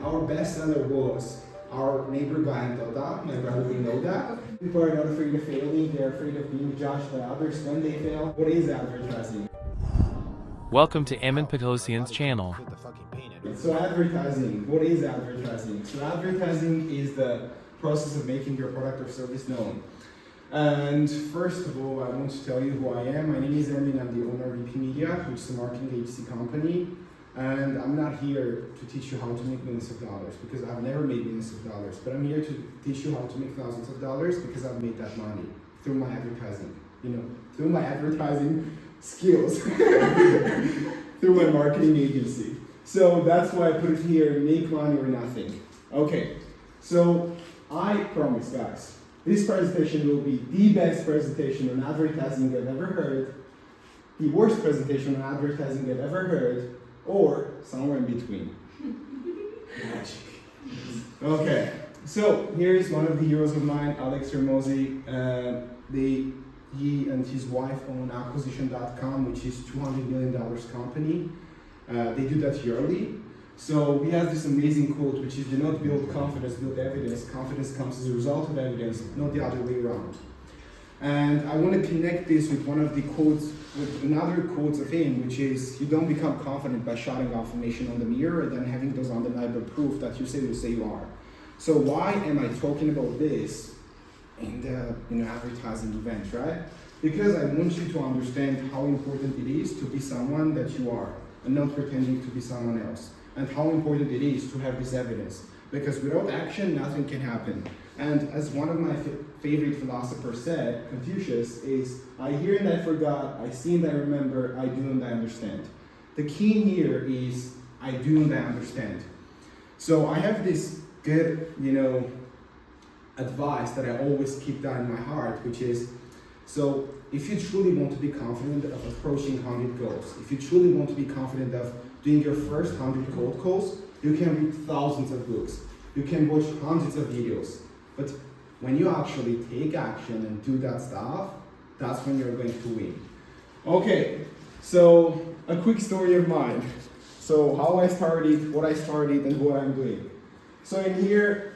our bestseller was our neighbor guy and Dada. My brother will know that. People are not afraid of failing, they're afraid of being judged by others when they fail. What is advertising? Welcome to Emin Petosian's channel. So advertising, what is advertising? So advertising is the process of making your product or service known. And first of all, I want to tell you who I am. My name is Emin, I'm the owner of VP Mediaa, which is a marketing agency company. And I'm not here to teach you how to make millions of dollars because I've never made millions of dollars, but I'm here to teach you how to make thousands of dollars because I've made that money through my advertising, through my advertising skills, through my marketing agency. So that's why I put it here, make money or nothing. Okay, so I promise guys, this presentation will be the best presentation on advertising I've ever heard, the worst presentation on advertising I've ever heard, or somewhere in between. Magic. Okay, so here is one of the heroes of mine, Alex Ramosi. He and his wife own acquisition.com, which is $200 million company. They do that yearly. So he has this amazing quote, which is, do not build confidence, build evidence. Confidence comes as a result of evidence, not the other way around. And I want to connect this with one of the quotes, with another quote of him, which is, you don't become confident by shouting affirmation on the mirror and then having those undeniable proof that you say you are. So why am I talking about this in the advertising event, right? Because I want you to understand how important it is to be someone that you are and not pretending to be someone else. And how important it is to have this evidence. Because without action, nothing can happen. And as one of my favorite philosophers said, Confucius, is I hear and I forgot, I see and I remember, I do and I understand. The key here is I do and I understand. So I have this good, advice that I always keep that in my heart, which is, so if you truly want to be confident of approaching 100 goals, if you truly want to be confident of doing your first 100 cold calls, you can read thousands of books. You can watch hundreds of videos. But when you actually take action and do that stuff, that's when you're going to win. Okay, so a quick story of mine. So how I started, what I started, and what I'm doing. So in here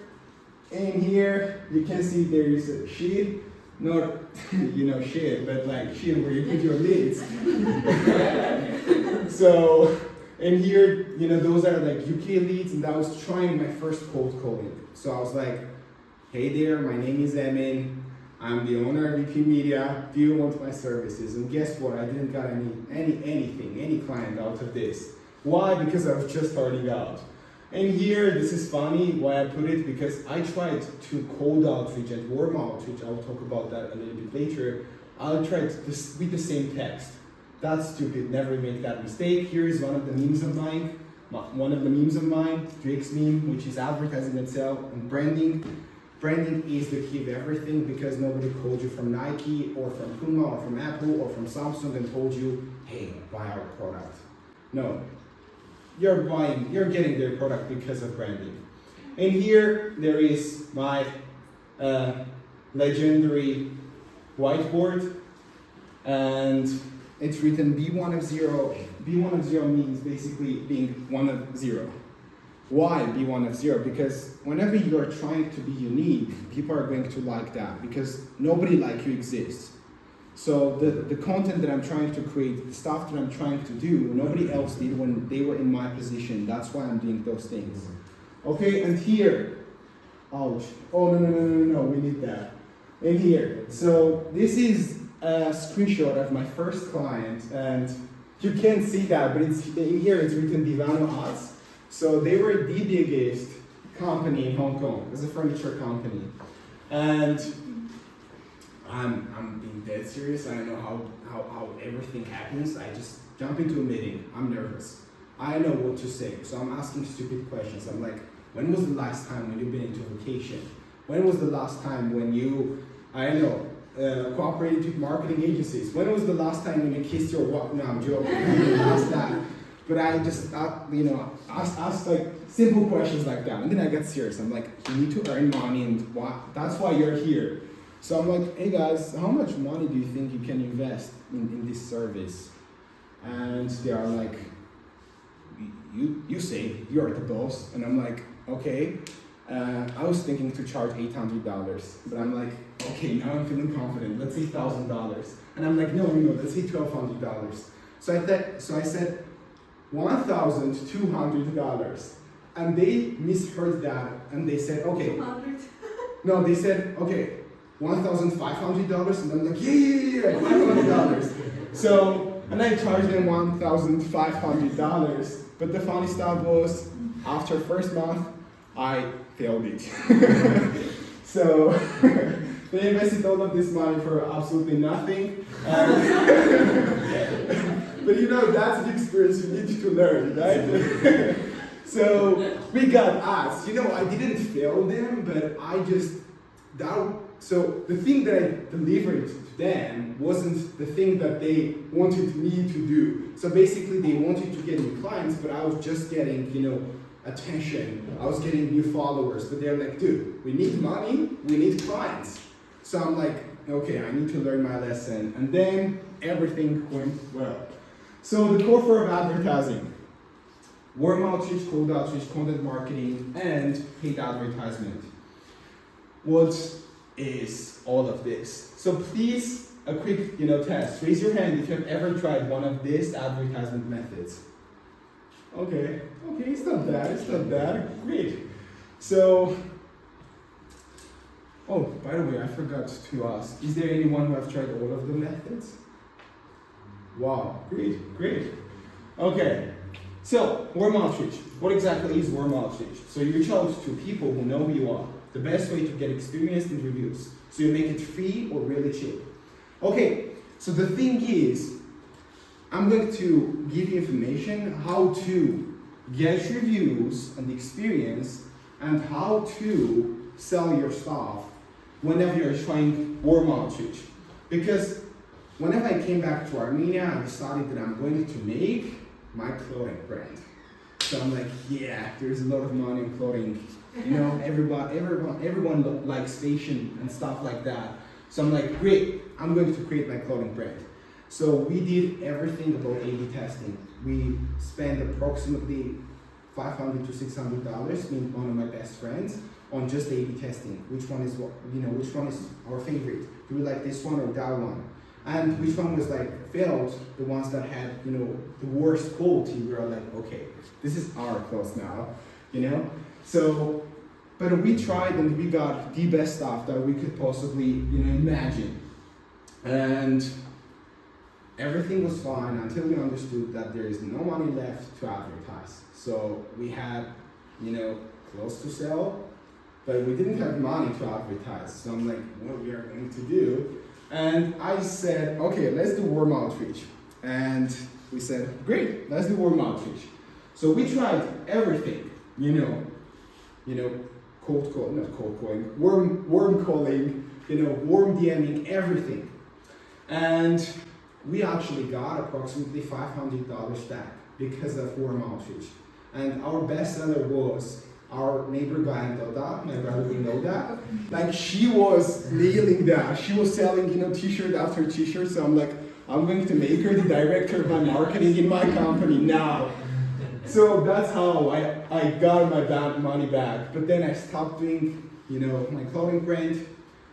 you can see there is a sheet, not shit, but like shit where you put your lids. So in here, those are like UK leads, and I was trying my first cold calling. So I was like, hey there, my name is Emin. I'm the owner of VP Mediaa. Do you want my services? And guess what? I didn't got any client out of this. Why? Because I was just starting out. And here, this is funny why I put it, because I tried to cold outreach and warm outreach. I'll talk about that a little bit later. I'll try with the same text. That's stupid, never make that mistake. Here is one of the memes of mine. Drake's meme, which is advertising itself and branding. Branding is the key of everything, because nobody called you from Nike or from Puma or from Apple or from Samsung and told you, hey, buy our product. No, you're getting their product because of branding. And here there is my legendary whiteboard, and it's written B1 of 0. B1 of 0 means basically being 1 of 0. Why B1 of 0? Because whenever you are trying to be unique, people are going to like that, because nobody like you exists. So the content that I'm trying to create, the stuff that I'm trying to do, nobody else did when they were in my position. That's why I'm doing those things. Okay, and here, ouch. Oh, no, we need that. And here, so this is a screenshot of my first client, and you can't see that, but it's in here it's written Divano Arts. So they were the biggest company in Hong Kong, as a furniture company. And I'm being dead serious. I don't know how everything happens. I just jump into a meeting. I'm nervous. I know what to say, so I'm asking stupid questions. I'm like, when was the last time when you've been into vacation? When was the last time when you, cooperated with marketing agencies? When was the last time when you kissed your wife? No, I'm joking. I didn't ask that. But I just, asked like simple questions like that. And then I got serious. I'm like, you need to earn money, and that's why you're here. So I'm like, hey guys, how much money do you think you can invest in this service? And they are like, you say, you're the boss. And I'm like, okay, I was thinking to charge $800, but I'm like, okay, now I'm feeling confident. Let's say $1,000, and I'm like, no, let's say $1,200. So I said $1,200, and they misheard that, and they said, okay, 200. no, they said, okay, $1,500, and I'm like, yeah, $500. So, and I charged them $1,500, but the funny stuff was, after first month, I failed it. So, they invested all of this money for absolutely nothing. But that's the experience you need to learn, right? So, we got asked. I didn't fail them, but so the thing that I delivered to them wasn't the thing that they wanted me to do. So basically they wanted to get new clients, but I was just getting, attention. I was getting new followers, but they're like, dude, we need money, we need clients. So I'm like, okay, I need to learn my lesson. And then everything went well. So the core four of advertising: warm outreach, cold outreach, content marketing, and paid advertisement. What is all of this? So please, a quick test. Raise your hand if you've ever tried one of these advertisement methods. Okay, it's not bad, great. So, oh, by the way, I forgot to ask, is there anyone who has tried all of the methods? Wow, great. Okay, so warm outreach. What exactly is warm outreach? So you reach out to people who know who you are. The best way to get experience and reviews. So you make it free or really cheap. Okay, so the thing is, I'm going to give you information how to get reviews and experience and how to sell your stuff whenever you're trying warm outreach. Because whenever I came back to Armenia, I decided that I'm going to make my clothing brand. So I'm like, yeah, there's a lot of money in clothing. Everyone likes fashion and stuff like that. So I'm like, great, I'm going to create my clothing brand. So we did everything about A/B testing. We spent approximately $500 to $600, me and one of my best friends, on just A/B testing. Which one is which one is our favorite? Do we like this one or that one? And which one was failed? The ones that had the worst quality. We were like, okay, this is our clothes now, So, but we tried and we got the best stuff that we could possibly, imagine. And everything was fine until we understood that there is no money left to advertise. So we had, clothes to sell, but we didn't have money to advertise. So I'm like, what we are going to do? And I said, okay, let's do warm outreach. And we said, great, let's do warm outreach. So we tried everything, cold calling, warm calling, warm DMing, everything. And we actually got approximately $500 back because of warm outreach. And our best seller was our neighbor guy in Doda, my brother will know that. She was nailing that. She was selling, t-shirt after t-shirt. So I'm like, I'm going to make her the director of my marketing in my company now. So that's how I got my money back. But then I stopped doing, my clothing brand.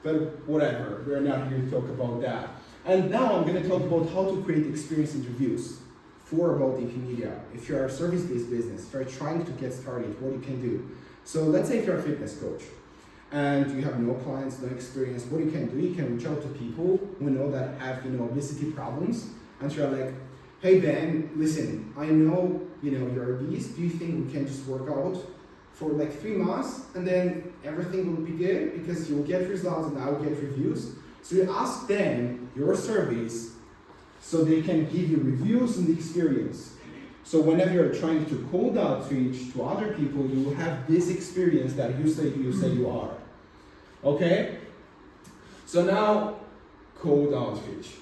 But whatever, we're not here to talk about that. And now I'm going to talk about how to create experience interviews for about Mediaa. If you're a service-based business, if you're trying to get started, what you can do. So let's say if you're a fitness coach and you have no clients, no experience, what you can do, you can reach out to people who know that have obesity problems, and you're like, hey Ben, listen, I know you're obese. Do you think we can just work out for 3 months and then everything will be good because you'll get results and I'll get reviews? So you ask them your service so they can give you reviews and experience. So whenever you're trying to cold outreach to other people, you will have this experience that you say you are. Okay? So now, cold outreach.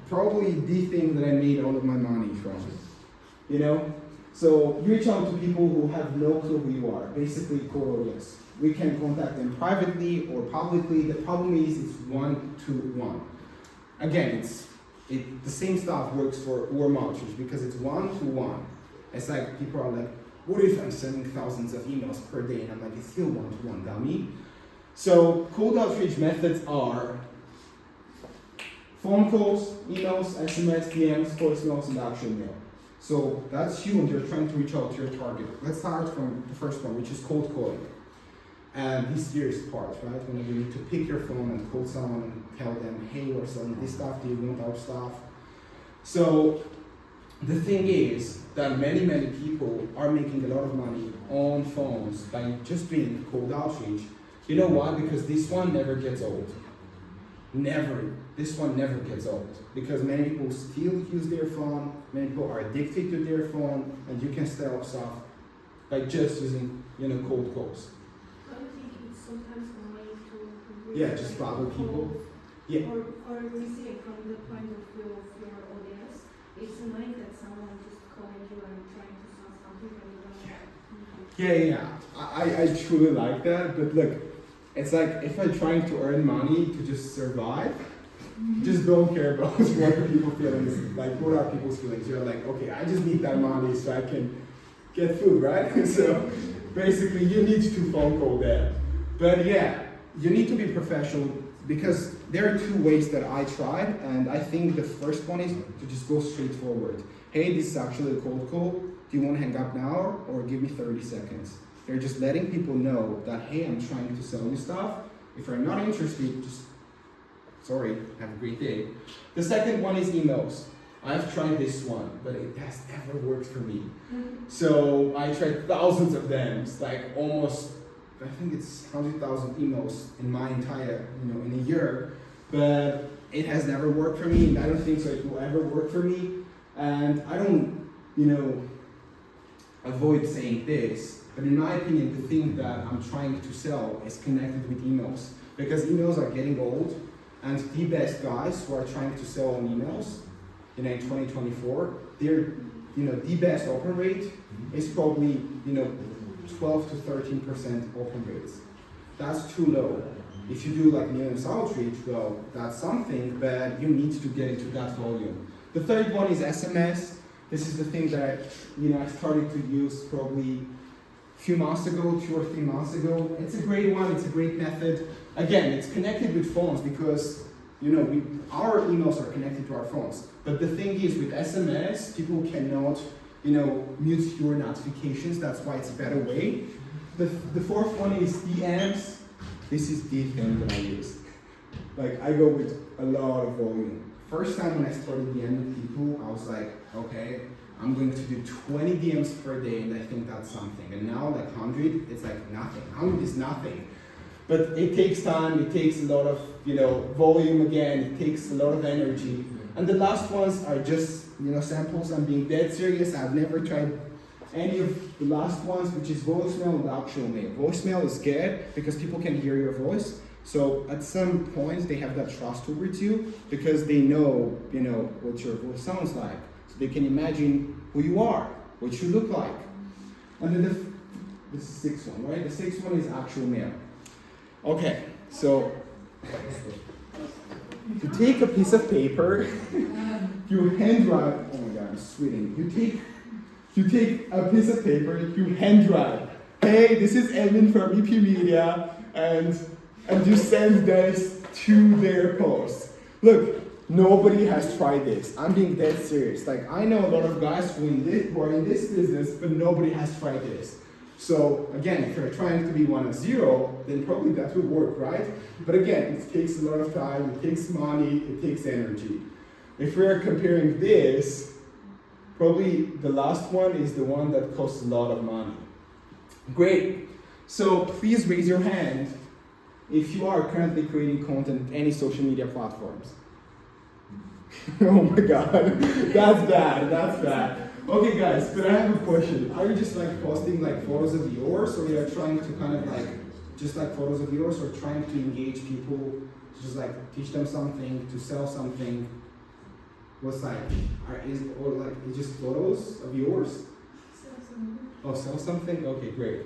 Probably the thing that I made all of my money from. So you reach out to people who have no clue who you are, basically cold audience. We can contact them privately or publicly. The problem is it's 1-to-1. Again, the same stuff works for warm outreach because it's 1-to-1. It's like people are like, what if I'm sending thousands of emails per day and I'm like, it's still one-to-one, dummy. So cold outreach methods are phone calls, emails, SMS, DMs, voicemails, and actual mail. So that's you and you're trying to reach out to your target. Let's start from the first one, which is cold calling. And the serious part, right? When you need to pick your phone and call someone and tell them, hey, we're selling this stuff, do you want our stuff? So the thing is that many people are making a lot of money on phones by just doing cold outreach. You know why? Because this one never gets old. Never. This one never gets old. Because many people still use their phone, many people are addicted to their phone, and you can sell stuff by just using, cold calls. I think it's sometimes a way to Yeah, just bother people. Yeah. Or we see it from the point of view of your audience. It's annoying that someone just calling you and trying to sell something and you don't Yeah. I truly like that, but look, it's like if I'm trying to earn money to just survive, just don't care about what are people's feelings, like what are people's feelings. You're like, okay, I just need that money so I can get food, right? So basically you need to phone call that. But yeah, you need to be professional because there are two ways that I tried, and I think the first one is to just go straight forward. Hey, this is actually a cold call. Do you want to hang up now or give me 30 seconds? They're just letting people know that, hey, I'm trying to sell you stuff. If you're not interested, just, sorry, have a great day. The second one is emails. I've tried this one, but it has never worked for me. So I tried thousands of them. It's like almost, I think it's 100,000 emails in my entire, in a year. But it has never worked for me, and I don't think so it will ever work for me. And I don't, avoid saying this, but in my opinion, the thing that I'm trying to sell is connected with emails. Because emails are getting old, and the best guys who are trying to sell on emails, in 2024, they're, the best open rate is probably, 12 to 13% open rates. That's too low. If you do like news outreach, well, that's something, but you need to get into that volume. The third one is SMS. This is the thing that I started to use probably a few months ago, 2 or 3 months ago. It's a great one, it's a great method. Again, it's connected with phones because our emails are connected to our phones. But the thing is with SMS, people cannot mute your notifications. That's why it's a better way. The fourth one is DMs. This is the thing that I use. Like I go with a lot of volume. First time when I started DMing people, I was like, okay, I'm going to do 20 DMs per day, and I think that's something. And now like 100, it's like nothing. 100 is nothing. But it takes time, it takes a lot of volume again, it takes a lot of energy. And the last ones are just samples. I'm being dead serious. I've never tried any of the last ones, which is voicemail and actual mail. Voicemail is good because people can hear your voice. So at some point they have that trust towards you because they know, what your voice sounds like. So they can imagine who you are, what you look like. And then this is the sixth one, right? The sixth one is actual mail. Okay, so you take a piece of paper, you handwrite, oh my God, I'm sweating. You take a piece of paper, you handwrite, hey, this is Emin from Mediaa, and you send this to their post. Look, nobody has tried this. I'm being dead serious. Like, I know a lot of guys who are in this business, but nobody has tried this. So again, if you're trying to be 1 of 0, then probably that will work, right? But again, it takes a lot of time, it takes money, it takes energy. If we're comparing this, probably the last one is the one that costs a lot of money. Great. So please raise your hand if you are currently creating content on any social media platforms. Oh my God, that's bad. Okay guys, but I have a question. Are you just like posting like photos of yours, or you're trying to kind of like, just like photos of yours, or trying to engage people, to just like teach them something, to sell something? What's like, it's just photos of yours? Sell something. Oh, sell something? Okay, great.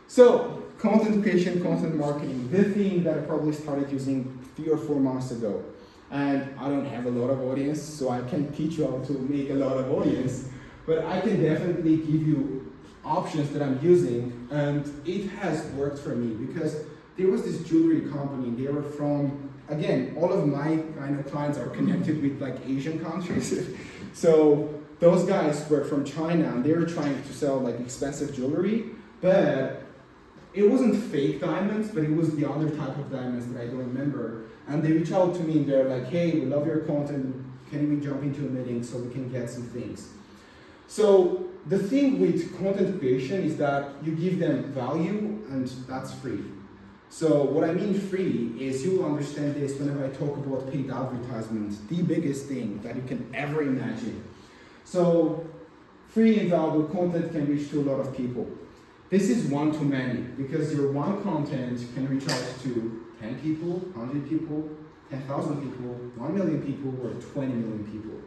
So, content creation, content marketing, the thing that I probably started using 3 or 4 months ago. And I don't have a lot of audience, so I can't teach you how to make a lot of audience, but I can definitely give you options that I'm using, and it has worked for me because there was this jewelry company. They were from, again, all of my kind of clients are connected with like Asian countries. So those guys were from China and they were trying to sell like expensive jewelry, but it wasn't fake diamonds, but it was the other type of diamonds that I don't remember. And they reached out to me and they're like, hey, we love your content. Can we jump into a meeting so we can get some things? So the thing with content creation is that you give them value and that's free. So what I mean free is you'll understand this whenever I talk about paid advertisements, the biggest thing that you can ever imagine. So free and valuable content can reach to a lot of people. This is one to many because your one content can reach out to 10 people, 100 people, 10,000 people, 1 million people, or 20 million people.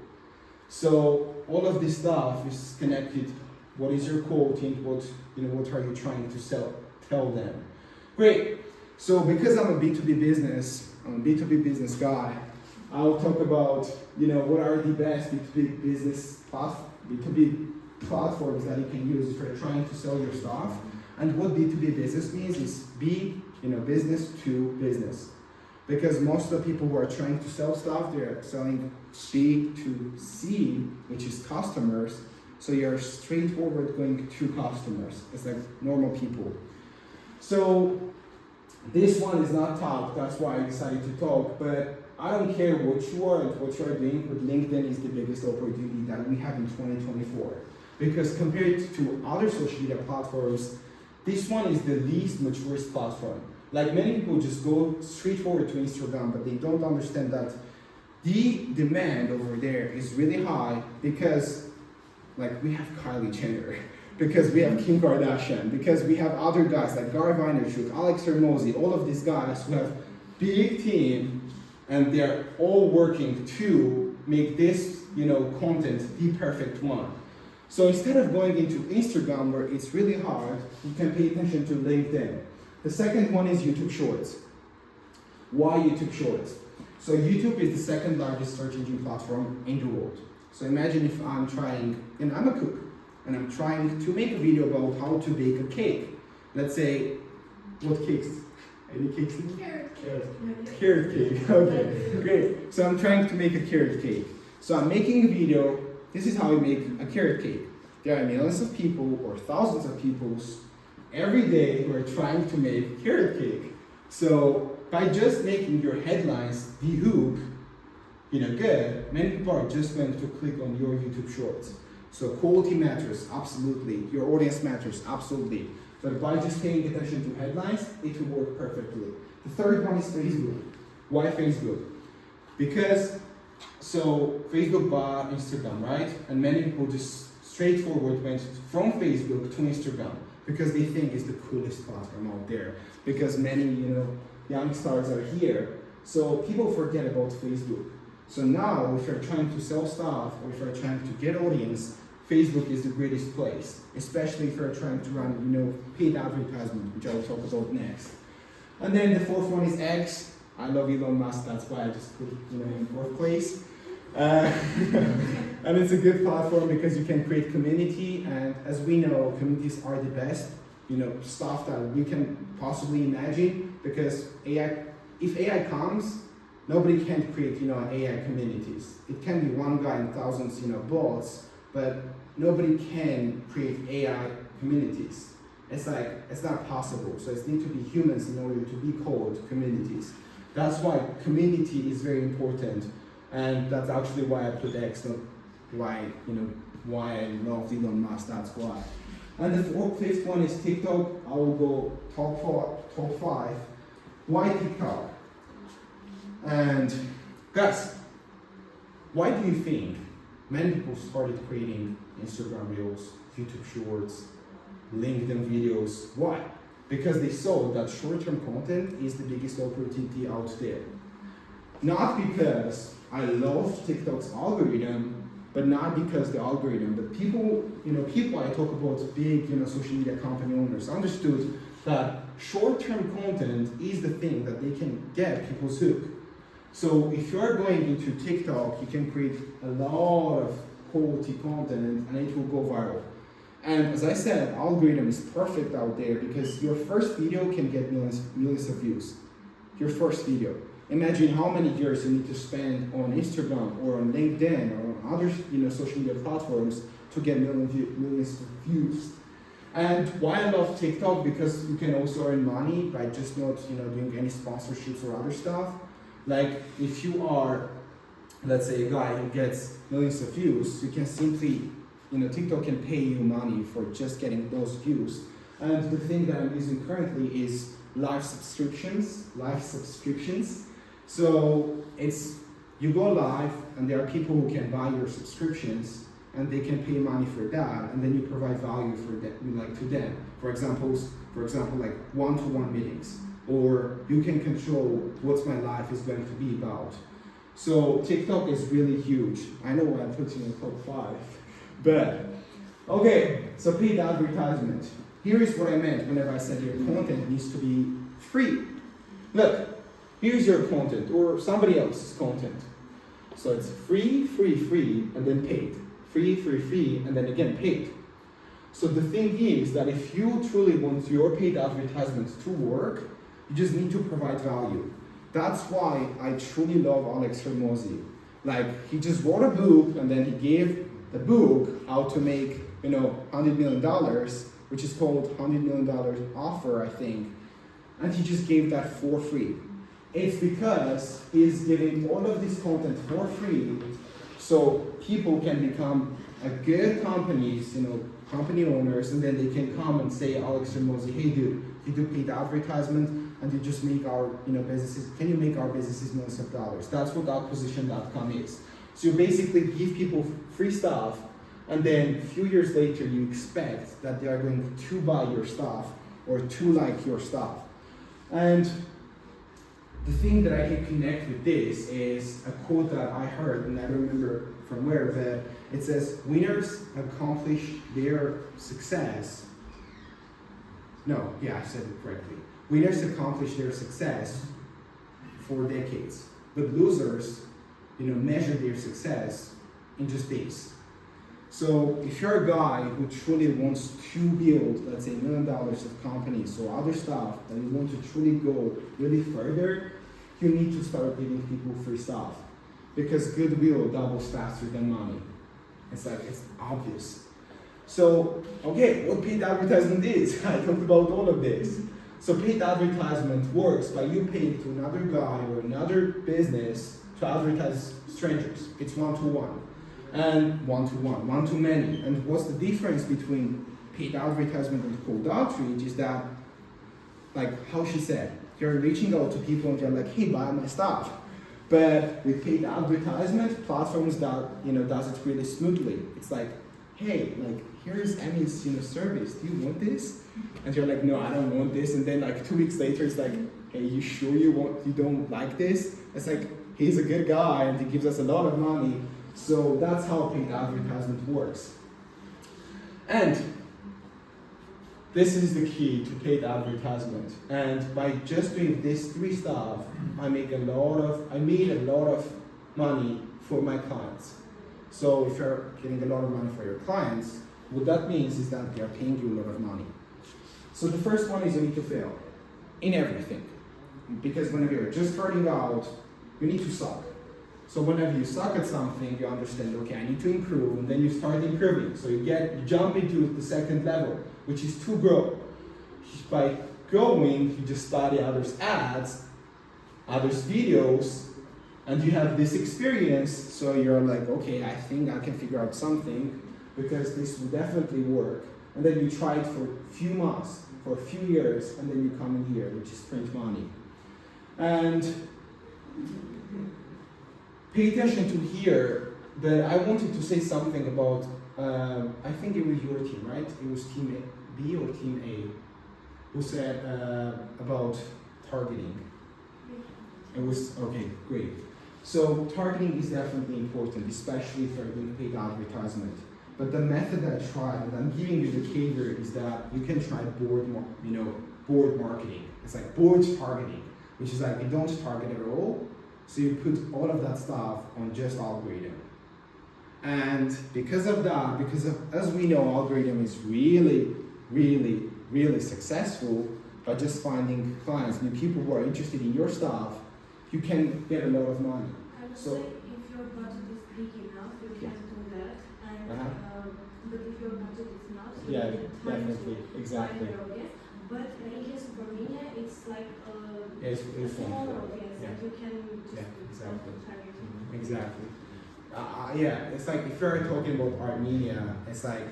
So all of this stuff is connected. What is your quoting? What are you trying to tell them? Great. So because I'm a B2B business guy, I'll talk about what are the best B2B platforms that you can use if you're trying to sell your stuff. And what B2B business means is business to business. Because most of the people who are trying to sell stuff, they're selling B to C, which is customers. So you're straightforward going to customers. It's like normal people. So this one is not talk, that's why I decided to talk, but I don't care what you are and what you are doing, but LinkedIn is the biggest opportunity that we have in 2024. Because compared to other social media platforms, this one is the least mature platform. Like many people just go straight forward to Instagram, but they don't understand that the demand over there is really high because like we have Kylie Jenner, because we have Kim Kardashian, because we have other guys like Gary Vaynerchuk, Alex Hormozi, all of these guys who have big team and they're all working to make this, content the perfect one. So instead of going into Instagram where it's really hard, you can pay attention to LinkedIn. The second one is YouTube Shorts. Why YouTube Shorts? So YouTube is the second largest search engine platform in the world. So imagine if I'm trying, and I'm a cook, and I'm trying to make a video about how to bake a cake. Let's say, what cakes? Any cakes? Carrot cake, okay, great. So I'm trying to make a carrot cake. So I'm making a video, this is how we make a carrot cake. There are millions of people or thousands of people every day who are trying to make carrot cake. So by just making your headlines the hook, good, many people are just going to click on your YouTube Shorts. So quality matters, absolutely. Your audience matters, absolutely. But by just paying attention to headlines, it will work perfectly. The third one is Facebook. Why Facebook? Because, so Facebook bought Instagram, right? And many people just straightforward went from Facebook to Instagram because they think it's the coolest platform out there. Because many, young stars are here. So people forget about Facebook. So now, if you're trying to sell stuff or if you're trying to get audience, Facebook is the greatest place, especially if you're trying to run, paid advertisement, which I'll talk about next. And then the fourth one is X. I love Elon Musk, that's why I just put it, in fourth place. And it's a good platform because you can create community, and as we know, communities are the best, stuff that we can possibly imagine. Because if AI comes, nobody can create, AI communities. It can be one guy and thousands, bots, but nobody can create AI communities. It's not possible. So it needs to be humans in order to be called communities. That's why community is very important. And that's actually why I put X, not why I love Elon Musk, that's why. And the fifth one is TikTok. I will go top five. Why TikTok? And guys, why do you think many people started creating Instagram Reels, YouTube Shorts, LinkedIn videos? Why? Because they saw that short-term content is the biggest opportunity out there. Not because I love TikTok's algorithm, but not because the algorithm, but people I talk about big, social media company owners understood that short-term content is the thing that they can get people's hook. So if you're going into TikTok, you can create a lot of quality content and it will go viral. And as I said, algorithm is perfect out there because your first video can get millions of views. Your first video. Imagine how many years you need to spend on Instagram or on LinkedIn or on other social media platforms to get millions of views. And why I love TikTok, because you can also earn money by just not doing any sponsorships or other stuff. Like if you are, let's say, a guy who gets millions of views, you can simply, TikTok can pay you money for just getting those views. And the thing that I'm using currently is live subscriptions. So you go live and there are people who can buy your subscriptions and they can pay money for that, and then you provide value for that, to them. For example, like one-to-one meetings, or you can control what my life is going to be about. So TikTok is really huge. I know I'm putting in top 5, but okay. So paid advertisement. Here is what I meant whenever I said your content needs to be free. Look, here's your content or somebody else's content. So it's free, and then paid. Free, and then again paid. So the thing is that if you truly want your paid advertisements to work, you just need to provide value. That's why I truly love Alex Hormozi. Like, he just wrote a book and then he gave the book how to make, $100 million, which is called $100 million offer, I think. And he just gave that for free. It's because he's giving all of this content for free so people can become a good companies, company owners, and then they can come and say, Alex Hormozi, hey dude, you do paid advertisement and you just make our businesses, can you make our businesses millions of dollars? That's what acquisition.com is. So you basically give people free stuff, and then a few years later you expect that they are going to buy your stuff or to like your stuff. And the thing that I can connect with this is a quote that I heard, and I don't remember from where, but it says, winners accomplish their success. No, yeah, I said it correctly. Winners accomplish their success for decades, but losers, measure their success in just days. So if you're a guy who truly wants to build, let's say, $1 million of companies or other stuff, and you want to truly go really further, you need to start giving people free stuff. Because goodwill doubles faster than money. It's obvious. So, okay, what paid advertisement is? I talked about all of this. So paid advertisement works by you paying to another guy or another business to advertise strangers. It's one-to-one. And one-to-many. And what's the difference between paid advertisement and cold outreach is that, like how she said, you're reaching out to people and you're like, hey, buy my stuff. But with paid advertisement, platforms that does it really smoothly. It's like, hey, like here's Emin's service. Do you want this? And you're like, no, I don't want this. And then like 2 weeks later, it's like, hey, you sure you don't like this? It's like, he's a good guy and he gives us a lot of money. So that's how paid advertisement works. And this is the key to paid advertisement. And by just doing these 3 stuff, I made a lot of money for my clients. So if you're getting a lot of money for your clients, what that means is that they are paying you a lot of money. So the first one is you need to fail in everything. Because whenever you're just starting out, you need to suck. So whenever you suck at something, you understand, okay, I need to improve, and then you start improving. So you jump into the second level, which is to grow. By growing, you just study others' ads, others' videos, and you have this experience, so you're like, okay, I think I can figure out something, because this will definitely work. And then you try it for a few months, for a few years, and then you come in here, which is print money. And pay attention to here, but I wanted to say something about, I think it was your team, right? It was team B or team A, who said about targeting. It was, okay, great. So targeting is definitely important, especially if you're doing paid advertisement. But the method I tried, and I'm giving you the caveat, is that you can try board marketing. It's like board targeting, which is like you don't target at all. So you put all of that stuff on just algorithm. And because of that, as we know, algorithm is really successful by just finding clients, new people who are interested in your stuff, you can get a lot of money. I would So- say if your budget is big enough, you can do that. And but if your budget is not, you Yeah, need time definitely, to exactly. find your audience. But in case of Armenia, it's like It's a smaller audience, Yeah. and you can just Yeah, exactly. targeting. Exactly. Yeah, it's like if you're talking about Armenia, it's like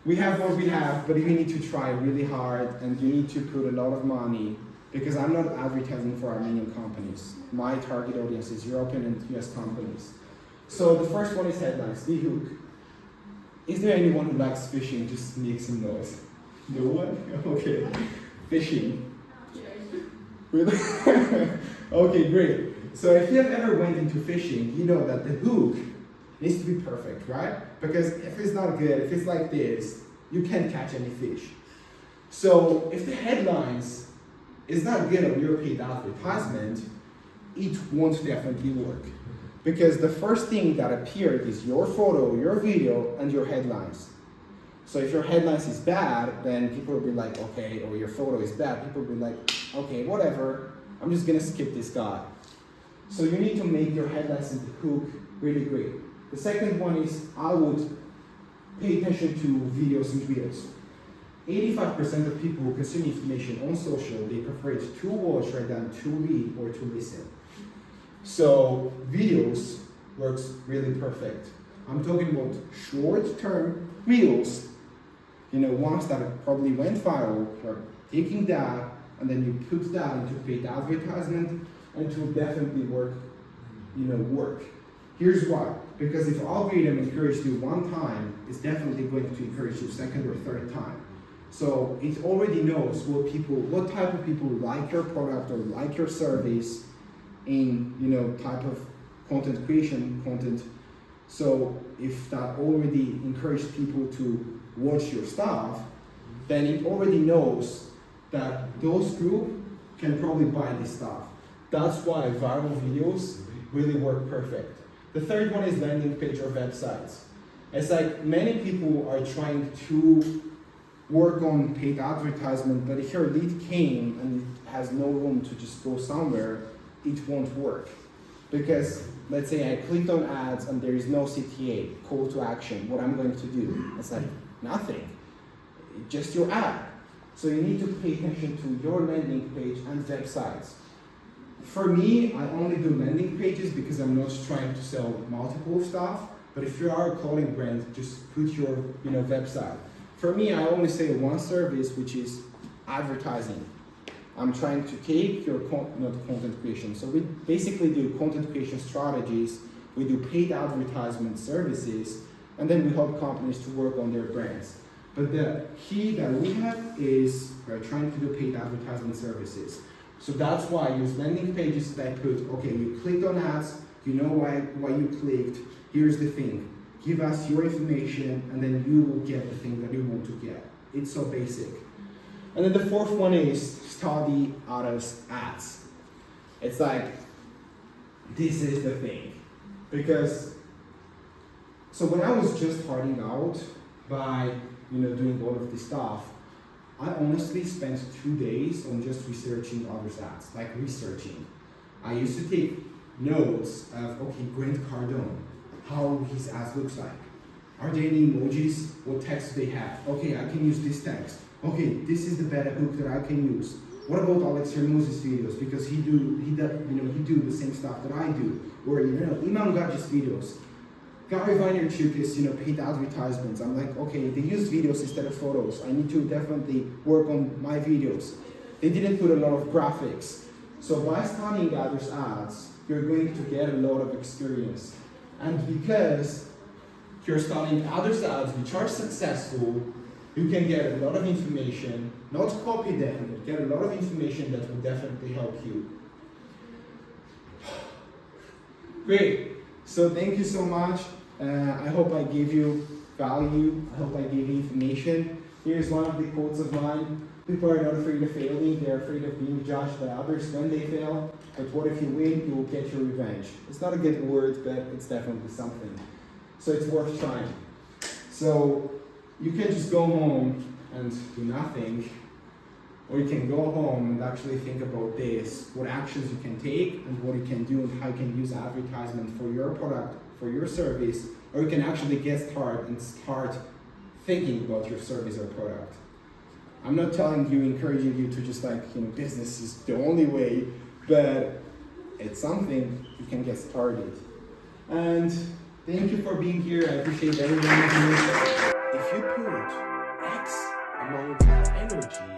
we have what we have, but you need to try really hard and you need to put a lot of money, because I'm not advertising for Armenian companies. My target audience is European and US companies. So the first one is headlines, the hook. Is there anyone who likes fishing? Just make some noise. No one? Okay. Fishing. Really? Okay, great. So if you have ever went into fishing, you know that the hook needs to be perfect, right? Because if it's not good, if it's like this, you can't catch any fish. So if the headlines is not good on your paid advertisement, it won't definitely work. Because the first thing that appeared is your photo, your video, and your headlines. So if your headlines is bad, then people will be like, okay, or your photo is bad, people will be like, okay, whatever, I'm just gonna skip this guy. So you need to make your headlines and the hook really great. The second one is I would pay attention to videos and reels. 85% of people who consume information on social, they prefer it to watch rather than to read or to listen. So videos works really perfect. I'm talking about short-term reels, ones that probably went viral. You're taking that and then you put that into paid advertisement, and it will definitely work. Here's why. Because if algorithm encouraged you one time, it's definitely going to encourage you second or third time. So it already knows what type of people like your product or like your service in type of content creation content. So if that already encouraged people to watch your stuff, then it already knows that those group can probably buy this stuff. That's why viral videos really work perfect. The third one is landing page or websites. It's like many people are trying to work on paid advertisement, but if your lead came and it has no room to just go somewhere, it won't work. Because let's say I clicked on ads and there is no CTA, call to action, what I'm going to do? It's like nothing, just your ad. So you need to pay attention to your landing page and websites. For me, I only do landing pages because I'm not trying to sell multiple stuff, but if you are a clothing brand, just put your website. For me, I only say one service, which is advertising. I'm trying to take your content creation. So we basically do content creation strategies, we do paid advertisement services, and then we help companies to work on their brands. But the key that we have is we're trying to do paid advertisement services. So that's why I use landing pages that I put, okay, you clicked on ads, you know why you clicked, here's the thing. Give us your information and then you will get the thing that you want to get. It's so basic. And then the fourth one is study others' ads. It's like, this is the thing. So when I was just starting out by doing all of this stuff, I honestly spent 2 days on just researching others' ads, like researching. I used to take notes of, okay, Grant Cardone, how his ads looks like. Are there any emojis? What text do they have? Okay, I can use this text. Okay, this is the better hook that I can use. What about Alex Hermos's videos? Because he do the same stuff that I do. Or Iman Gadget's videos. Gary Vaynerchuk's paid advertisements. I'm like, okay, they use videos instead of photos. I need to definitely work on my videos. They didn't put a lot of graphics. So by studying others' ads, you're going to get a lot of experience. And because you're studying others' ads which are successful, you can get a lot of information, not copy them, but get a lot of information that will definitely help you. Great. So thank you so much. I hope I gave you value. I hope I gave you information. Here's one of the quotes of mine. People are not afraid of failing. They're afraid of being judged by others when they fail. But what if you win? You will get your revenge. It's not a good word, but it's definitely something. So it's worth trying. So you can just go home and do nothing, or you can go home and actually think about this, what actions you can take and what you can do and how you can use advertisement for your product, for your service, or you can actually get started and start thinking about your service or product. I'm not telling you, encouraging you to just business is the only way, but it's something you can get started. And thank you for being here. I appreciate everyone here. If you put X amount of energy